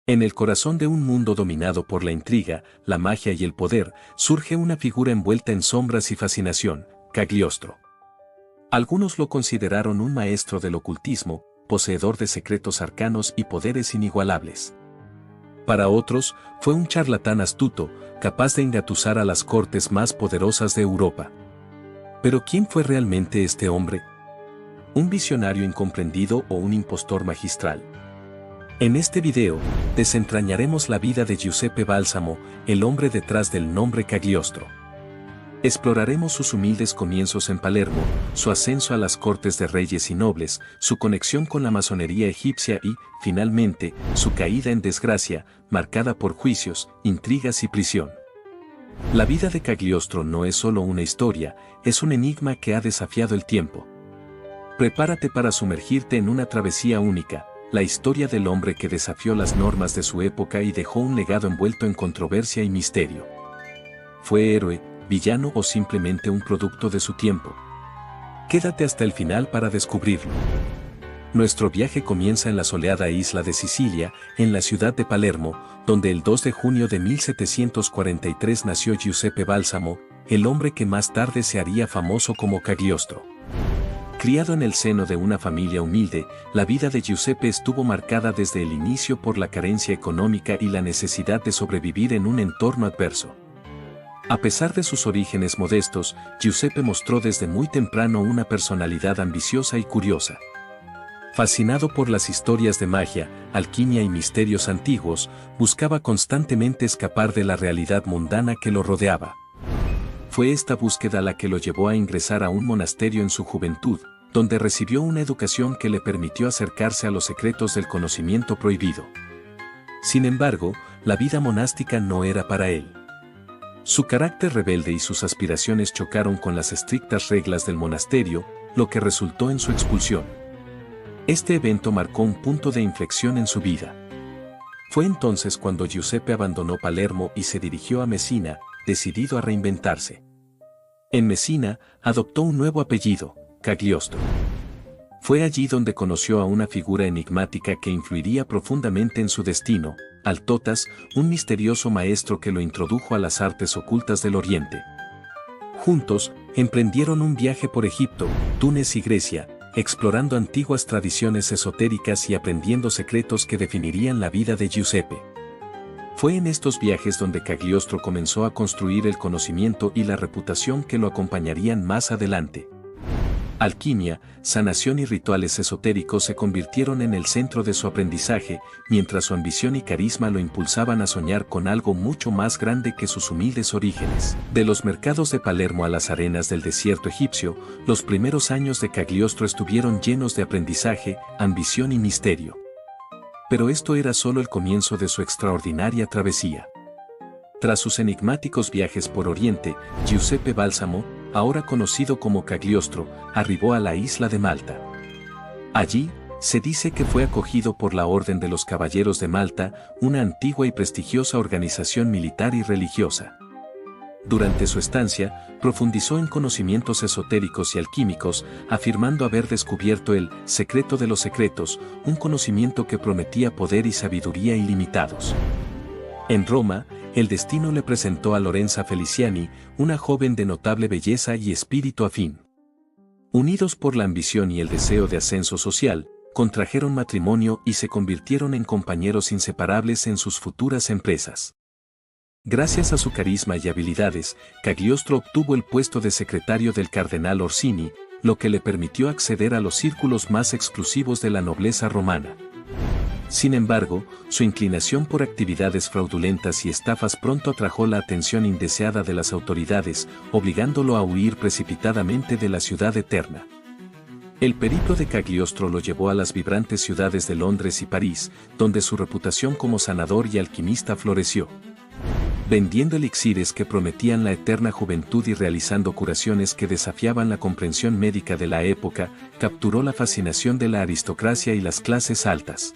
En el corazón de un mundo dominado por la intriga, la magia y el poder, surge una figura envuelta en sombras y fascinación, Cagliostro. Algunos lo consideraron un maestro del ocultismo, poseedor de secretos arcanos y poderes inigualables. Para otros, fue un charlatán astuto, capaz de engatusar a las cortes más poderosas de Europa. Pero ¿quién fue realmente este hombre? ¿Un visionario incomprendido o un impostor magistral? En este video, desentrañaremos la vida de Giuseppe Balsamo, el hombre detrás del nombre Cagliostro. Exploraremos sus humildes comienzos en Palermo, su ascenso a las cortes de reyes y nobles, su conexión con la masonería egipcia y, finalmente, su caída en desgracia, marcada por juicios, intrigas y prisión. La vida de Cagliostro no es solo una historia, es un enigma que ha desafiado el tiempo. Prepárate para sumergirte en una travesía única, la historia del hombre que desafió las normas de su época y dejó un legado envuelto en controversia y misterio. ¿Fue héroe, villano o simplemente un producto de su tiempo? Quédate hasta el final para descubrirlo. Nuestro viaje comienza en la soleada isla de Sicilia, en la ciudad de Palermo, donde el 2 de junio de 1743 nació Giuseppe Balsamo, el hombre que más tarde se haría famoso como Cagliostro. Criado en el seno de una familia humilde, la vida de Giuseppe estuvo marcada desde el inicio por la carencia económica y la necesidad de sobrevivir en un entorno adverso. A pesar de sus orígenes modestos, Giuseppe mostró desde muy temprano una personalidad ambiciosa y curiosa. Fascinado por las historias de magia, alquimia y misterios antiguos, buscaba constantemente escapar de la realidad mundana que lo rodeaba. Fue esta búsqueda la que lo llevó a ingresar a un monasterio en su juventud, donde recibió una educación que le permitió acercarse a los secretos del conocimiento prohibido. Sin embargo, la vida monástica no era para él. Su carácter rebelde y sus aspiraciones chocaron con las estrictas reglas del monasterio, lo que resultó en su expulsión. Este evento marcó un punto de inflexión en su vida. Fue entonces cuando Giuseppe abandonó Palermo y se dirigió a Mesina, decidido a reinventarse. En Mesina, adoptó un nuevo apellido, Cagliostro. Fue allí donde conoció a una figura enigmática que influiría profundamente en su destino, Altotas, un misterioso maestro que lo introdujo a las artes ocultas del Oriente. Juntos, emprendieron un viaje por Egipto, Túnez y Grecia, explorando antiguas tradiciones esotéricas y aprendiendo secretos que definirían la vida de Giuseppe. Fue en estos viajes donde Cagliostro comenzó a construir el conocimiento y la reputación que lo acompañarían más adelante. Alquimia, sanación y rituales esotéricos se convirtieron en el centro de su aprendizaje, mientras su ambición y carisma lo impulsaban a soñar con algo mucho más grande que sus humildes orígenes. De los mercados de Palermo a las arenas del desierto egipcio, los primeros años de Cagliostro estuvieron llenos de aprendizaje, ambición y misterio. Pero esto era solo el comienzo de su extraordinaria travesía. Tras sus enigmáticos viajes por Oriente, Giuseppe Balsamo, ahora conocido como Cagliostro, arribó a la isla de Malta. Allí, se dice que fue acogido por la Orden de los Caballeros de Malta, una antigua y prestigiosa organización militar y religiosa. Durante su estancia, profundizó en conocimientos esotéricos y alquímicos, afirmando haber descubierto el secreto de los secretos, un conocimiento que prometía poder y sabiduría ilimitados. En Roma, el destino le presentó a Lorenza Feliciani, una joven de notable belleza y espíritu afín. Unidos por la ambición y el deseo de ascenso social, contrajeron matrimonio y se convirtieron en compañeros inseparables en sus futuras empresas. Gracias a su carisma y habilidades, Cagliostro obtuvo el puesto de secretario del cardenal Orsini, lo que le permitió acceder a los círculos más exclusivos de la nobleza romana. Sin embargo, su inclinación por actividades fraudulentas y estafas pronto atrajo la atención indeseada de las autoridades, obligándolo a huir precipitadamente de la ciudad eterna. El periplo de Cagliostro lo llevó a las vibrantes ciudades de Londres y París, donde su reputación como sanador y alquimista floreció. Vendiendo elixires que prometían la eterna juventud y realizando curaciones que desafiaban la comprensión médica de la época, capturó la fascinación de la aristocracia y las clases altas.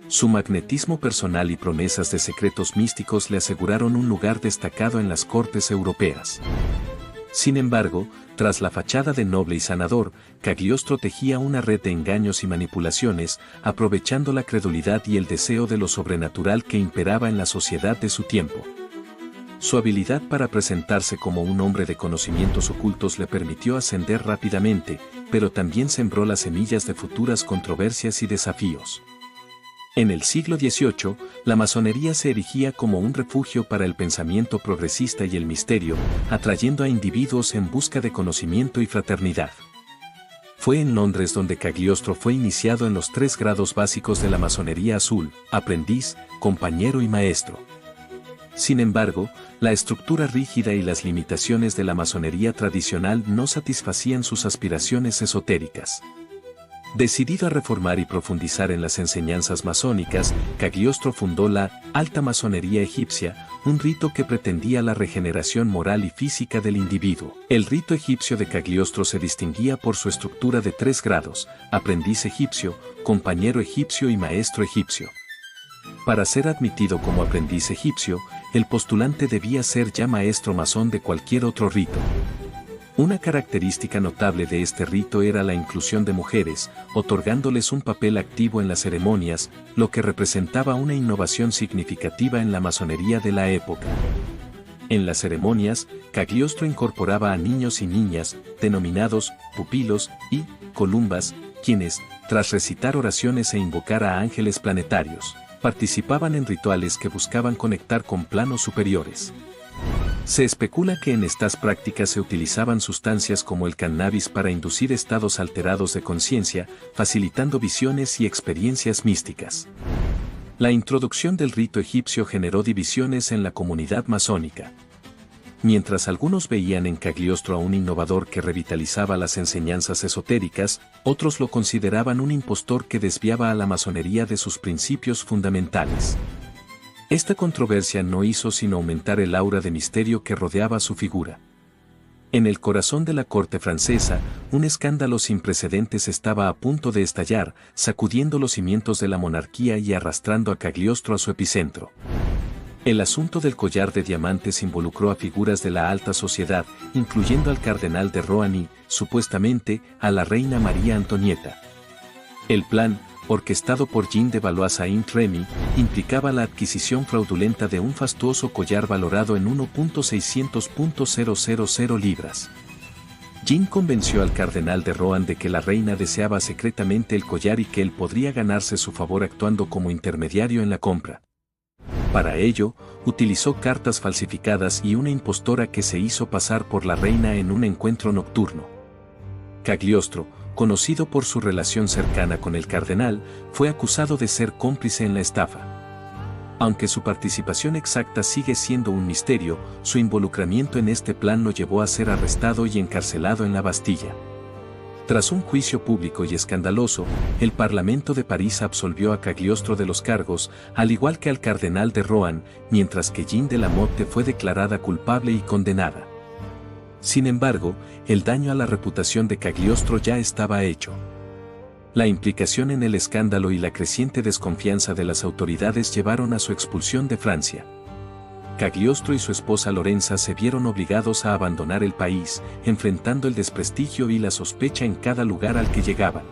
Su magnetismo personal y promesas de secretos místicos le aseguraron un lugar destacado en las cortes europeas. Sin embargo, tras la fachada de noble y sanador, Cagliostro tejía una red de engaños y manipulaciones, aprovechando la credulidad y el deseo de lo sobrenatural que imperaba en la sociedad de su tiempo. Su habilidad para presentarse como un hombre de conocimientos ocultos le permitió ascender rápidamente, pero también sembró las semillas de futuras controversias y desafíos. En el siglo XVIII, la masonería se erigía como un refugio para el pensamiento progresista y el misterio, atrayendo a individuos en busca de conocimiento y fraternidad. Fue en Londres donde Cagliostro fue iniciado en los 3 grados básicos de la masonería azul: aprendiz, compañero y maestro. Sin embargo, la estructura rígida y las limitaciones de la masonería tradicional no satisfacían sus aspiraciones esotéricas. Decidido a reformar y profundizar en las enseñanzas masónicas, Cagliostro fundó la Alta Masonería Egipcia, un rito que pretendía la regeneración moral y física del individuo. El rito egipcio de Cagliostro se distinguía por su estructura de 3 grados: aprendiz egipcio, compañero egipcio y maestro egipcio. Para ser admitido como aprendiz egipcio, el postulante debía ser ya maestro masón de cualquier otro rito. Una característica notable de este rito era la inclusión de mujeres, otorgándoles un papel activo en las ceremonias, lo que representaba una innovación significativa en la masonería de la época. En las ceremonias, Cagliostro incorporaba a niños y niñas, denominados pupilos y columbas, quienes, tras recitar oraciones e invocar a ángeles planetarios, participaban en rituales que buscaban conectar con planos superiores. Se especula que en estas prácticas se utilizaban sustancias como el cannabis para inducir estados alterados de conciencia, facilitando visiones y experiencias místicas. La introducción del rito egipcio generó divisiones en la comunidad masónica. Mientras algunos veían en Cagliostro a un innovador que revitalizaba las enseñanzas esotéricas, otros lo consideraban un impostor que desviaba a la masonería de sus principios fundamentales. Esta controversia no hizo sino aumentar el aura de misterio que rodeaba su figura. En el corazón de la corte francesa, un escándalo sin precedentes estaba a punto de estallar, sacudiendo los cimientos de la monarquía y arrastrando a Cagliostro a su epicentro. El asunto del collar de diamantes involucró a figuras de la alta sociedad, incluyendo al cardenal de Rohan y, supuestamente, a la reina María Antonieta. El plan, orquestado por Jean de Valois Saint-Remy, implicaba la adquisición fraudulenta de un fastuoso collar valorado en 1.600.000 libras. Jean convenció al cardenal de Rohan de que la reina deseaba secretamente el collar y que él podría ganarse su favor actuando como intermediario en la compra. Para ello, utilizó cartas falsificadas y una impostora que se hizo pasar por la reina en un encuentro nocturno. Cagliostro, conocido por su relación cercana con el cardenal, fue acusado de ser cómplice en la estafa. Aunque su participación exacta sigue siendo un misterio, su involucramiento en este plan lo llevó a ser arrestado y encarcelado en la Bastilla. Tras un juicio público y escandaloso, el Parlamento de París absolvió a Cagliostro de los cargos, al igual que al cardenal de Rohan, mientras que Jean de la Motte fue declarada culpable y condenada. Sin embargo, el daño a la reputación de Cagliostro ya estaba hecho. La implicación en el escándalo y la creciente desconfianza de las autoridades llevaron a su expulsión de Francia. Cagliostro y su esposa Lorenza se vieron obligados a abandonar el país, enfrentando el desprestigio y la sospecha en cada lugar al que llegaban.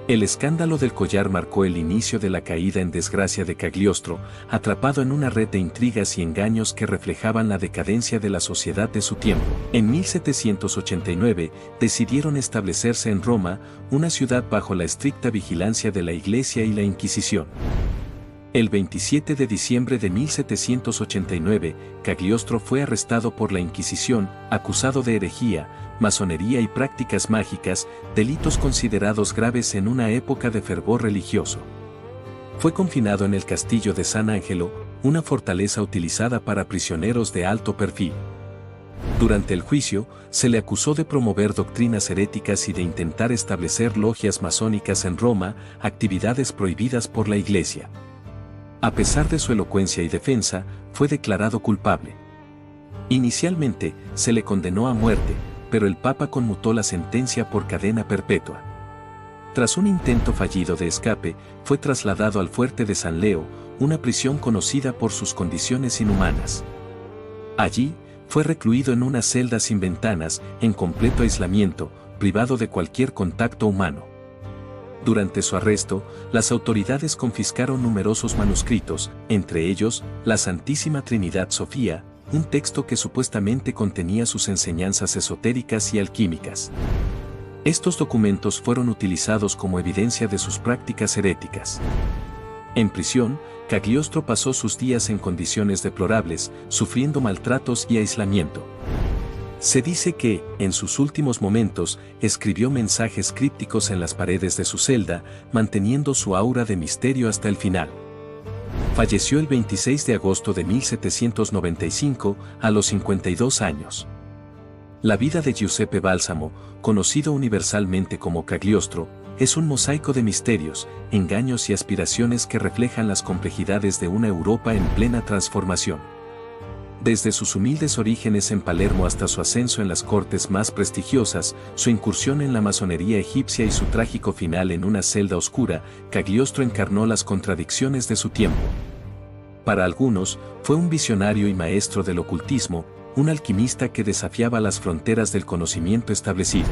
El escándalo del collar marcó el inicio de la caída en desgracia de Cagliostro, atrapado en una red de intrigas y engaños que reflejaban la decadencia de la sociedad de su tiempo. En 1789, decidieron establecerse en Roma, una ciudad bajo la estricta vigilancia de la Iglesia y la Inquisición. El 27 de diciembre de 1789, Cagliostro fue arrestado por la Inquisición, acusado de herejía, masonería y prácticas mágicas, delitos considerados graves en una época de fervor religioso. Fue confinado en el castillo de San Angelo, una fortaleza utilizada para prisioneros de alto perfil. Durante el juicio, se le acusó de promover doctrinas heréticas y de intentar establecer logias masónicas en Roma, actividades prohibidas por la Iglesia. A pesar de su elocuencia y defensa, fue declarado culpable. Inicialmente, se le condenó a muerte, pero el Papa conmutó la sentencia por cadena perpetua. Tras un intento fallido de escape, fue trasladado al fuerte de San Leo, una prisión conocida por sus condiciones inhumanas. Allí, Fue recluido en una celda sin ventanas, en completo aislamiento, privado de cualquier contacto humano. Durante su arresto, las autoridades confiscaron numerosos manuscritos, entre ellos, la Santísima Trinidad Sofía, un texto que supuestamente contenía sus enseñanzas esotéricas y alquímicas. Estos documentos fueron utilizados como evidencia de sus prácticas heréticas. En prisión, Cagliostro pasó sus días en condiciones deplorables, sufriendo maltratos y aislamiento. Se dice que, en sus últimos momentos, escribió mensajes crípticos en las paredes de su celda, manteniendo su aura de misterio hasta el final. Falleció el 26 de agosto de 1795, a los 52 años. La vida de Giuseppe Balsamo, conocido universalmente como Cagliostro, es un mosaico de misterios, engaños y aspiraciones que reflejan las complejidades de una Europa en plena transformación. Desde sus humildes orígenes en Palermo hasta su ascenso en las cortes más prestigiosas, su incursión en la masonería egipcia y su trágico final en una celda oscura, Cagliostro encarnó las contradicciones de su tiempo. Para algunos, fue un visionario y maestro del ocultismo, un alquimista que desafiaba las fronteras del conocimiento establecido.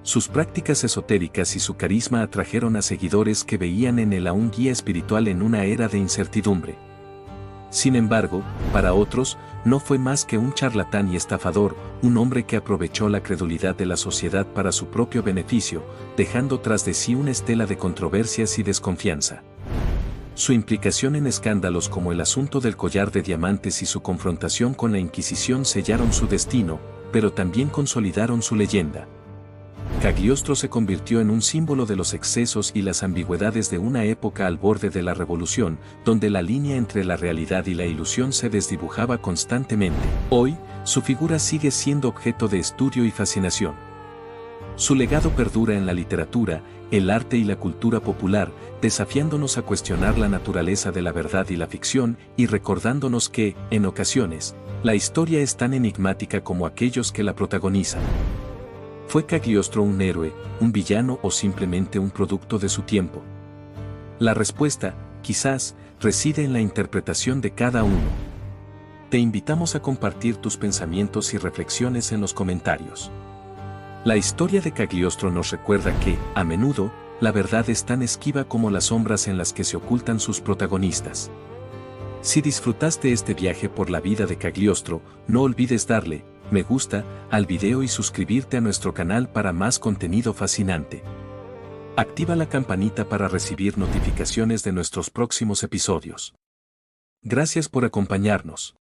Sus prácticas esotéricas y su carisma atrajeron a seguidores que veían en él a un guía espiritual en una era de incertidumbre. Sin embargo, para otros, no fue más que un charlatán y estafador, un hombre que aprovechó la credulidad de la sociedad para su propio beneficio, dejando tras de sí una estela de controversias y desconfianza. Su implicación en escándalos como el asunto del collar de diamantes y su confrontación con la Inquisición sellaron su destino, pero también consolidaron su leyenda. Cagliostro se convirtió en un símbolo de los excesos y las ambigüedades de una época al borde de la revolución, donde la línea entre la realidad y la ilusión se desdibujaba constantemente. Hoy, su figura sigue siendo objeto de estudio y fascinación. Su legado perdura en la literatura, el arte y la cultura popular, desafiándonos a cuestionar la naturaleza de la verdad y la ficción, y recordándonos que, en ocasiones, la historia es tan enigmática como aquellos que la protagonizan. ¿Fue Cagliostro un héroe, un villano o simplemente un producto de su tiempo? La respuesta, quizás, reside en la interpretación de cada uno. Te invitamos a compartir tus pensamientos y reflexiones en los comentarios. La historia de Cagliostro nos recuerda que, a menudo, la verdad es tan esquiva como las sombras en las que se ocultan sus protagonistas. Si disfrutaste este viaje por la vida de Cagliostro, no olvides darle me gusta al video y suscribirte a nuestro canal para más contenido fascinante. Activa la campanita para recibir notificaciones de nuestros próximos episodios. Gracias por acompañarnos.